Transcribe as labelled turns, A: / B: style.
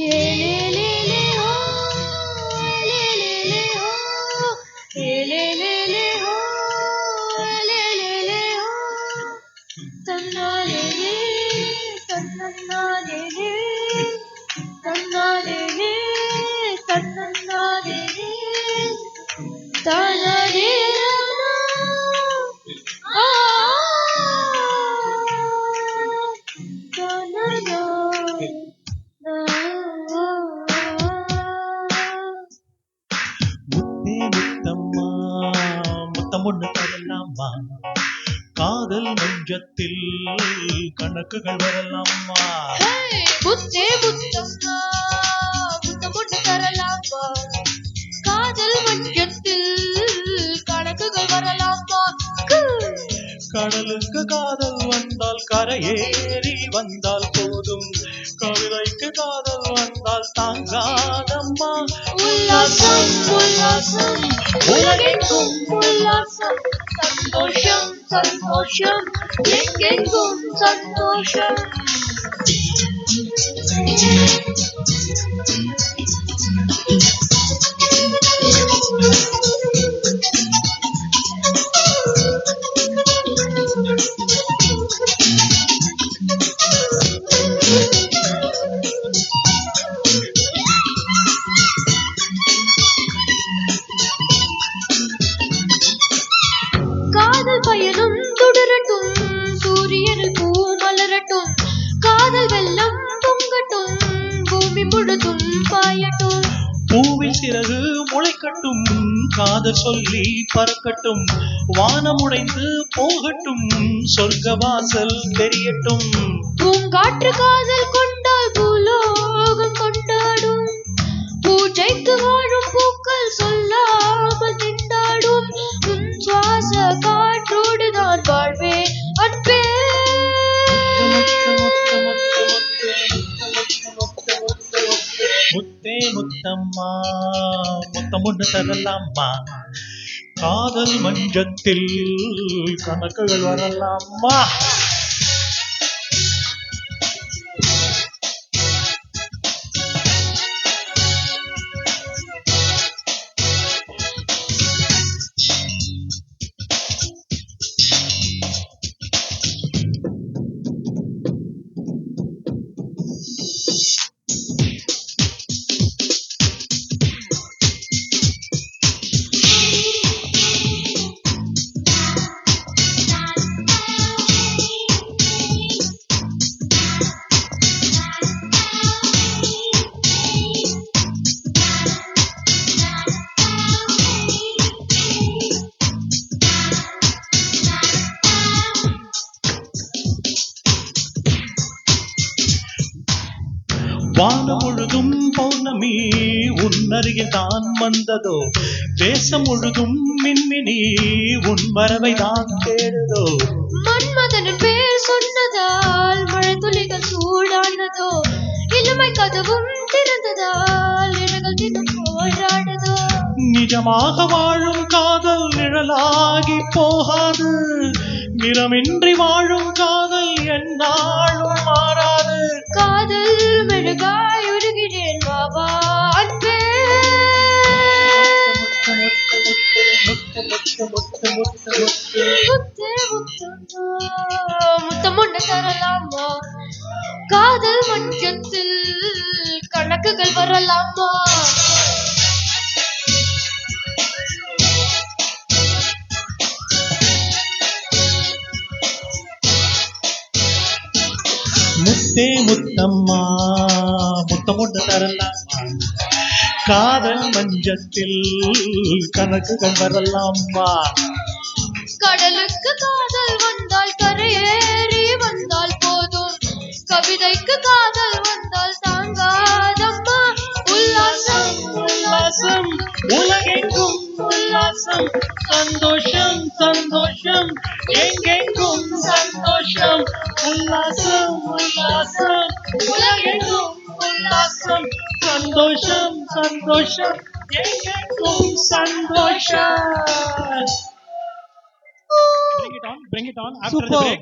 A: ஏலேலேலே ஹோ, ஏலேலேலே ஹோ, ஏலேலேலே ஹோ, ஏலேலேலே ஹோ. தன்னாலேலே, தன்னன்னாலேலே, தன்னாலேலே, தன்னன்னாலேலே, தானாலேலா. ஆ, தானனா.
B: முத்தே முத்தம்மா முத்தம் ஒண்ணு தரலாமா? காதல் நெஞ்சத்தில் கணக்குகள் வரலாமா?
A: முத்தே முத்தம்மா முத்தம் ஒண்ணு தரலாமா? காதல் மஞ்சத்தில் கணக்குகள் வரலாமா?
B: கடலுக்கு காதல் வந்தால் கரையேறி வந்தால் போதும், கவிதைக்கு காதல் வந்தால் தாங்காதம்மா.
A: உல்லாசம் உல்லாசம் உலகெங்கும் உல்லாசம், சந்தோஷம் சந்தோஷம் எங்கெங்கும் சந்தோஷம். காதல் பயணம் தொடரட்டும், சூரியனில் பூ மலரட்டும், காதல் வெள்ளம் பொங்கட்டும், பூமி முழுதும் பாயட்டும்.
B: பூவில் சிறகு முளைக்கட்டும், காதல் சொல்லி பறக்கட்டும், வானம் உடைந்து போகட்டும், சொர்க்க வாசல் தெரியட்டும்.
A: பூங்காற்று காதல் கொண்டால் பூலோகம் கொண்டாடும், பூஜைக்கு வாழும் பூக்கள் சொல்லாமல் திண்டாடும். உன் சுவாச காற்றோடுதான் வாழ்வே அன்பே.
B: முத்தே முத்தம்மா முத்தம் ஒண்ணு தரலாமா? காதல் மஞ்சத்தில் கணக்குகள் வரலாமா? வானம் முழுதும் பௌர்ணமி உன்னருகில் தான் வந்ததோ, தேசம் முழுதும் மின்மினி உன் வரவை தான் தேடுதோ.
A: மன்மதனின் பேர் சொன்னதால் மழை துளிகள் சூடானதோ, இளமை கதவும் திறந்ததால் இரங்கள் தினம் போராடுதோ.
B: நிஜமாக வாழும் காதல் நிழலாகி போகாது, நிறமின்றி வாழும் காதல் எந்நாளும் மாறாது.
A: காதல் மெழுகாய் உருகிறேன் வாவா அன்பே. முத்தே முத்தம்மா முத்தம் ஒண்ணு தரலாமா? காதல் மஞ்சத்தில் கணக்குகள் வரலாமா?
B: முத்தே முத்தம்மா முத்தம் ஒண்ணு தரலாமா? காதல் மஞ்சத்தில் கணக்குகள் வரலாமா?
A: கடலுக்கு காதல் வந்தால் கரையேறி வந்தால் போதும், கவிதைக்கு காதல் வந்தால் தாங்காதம்மா. உல்லாசம்
B: உல்லாசம் உலகெங்கும் உல்லாசம், சந்தோஷம் சந்தோஷம் எங்கெங்கும் சந்தோஷம். உல்லாசம் உல்லாசம் உலகெங்கும் உல்லாசம், சந்தோஷம் சந்தோஷம் எங்கெங்கும் சந்தோஷம். Bring it on after the break.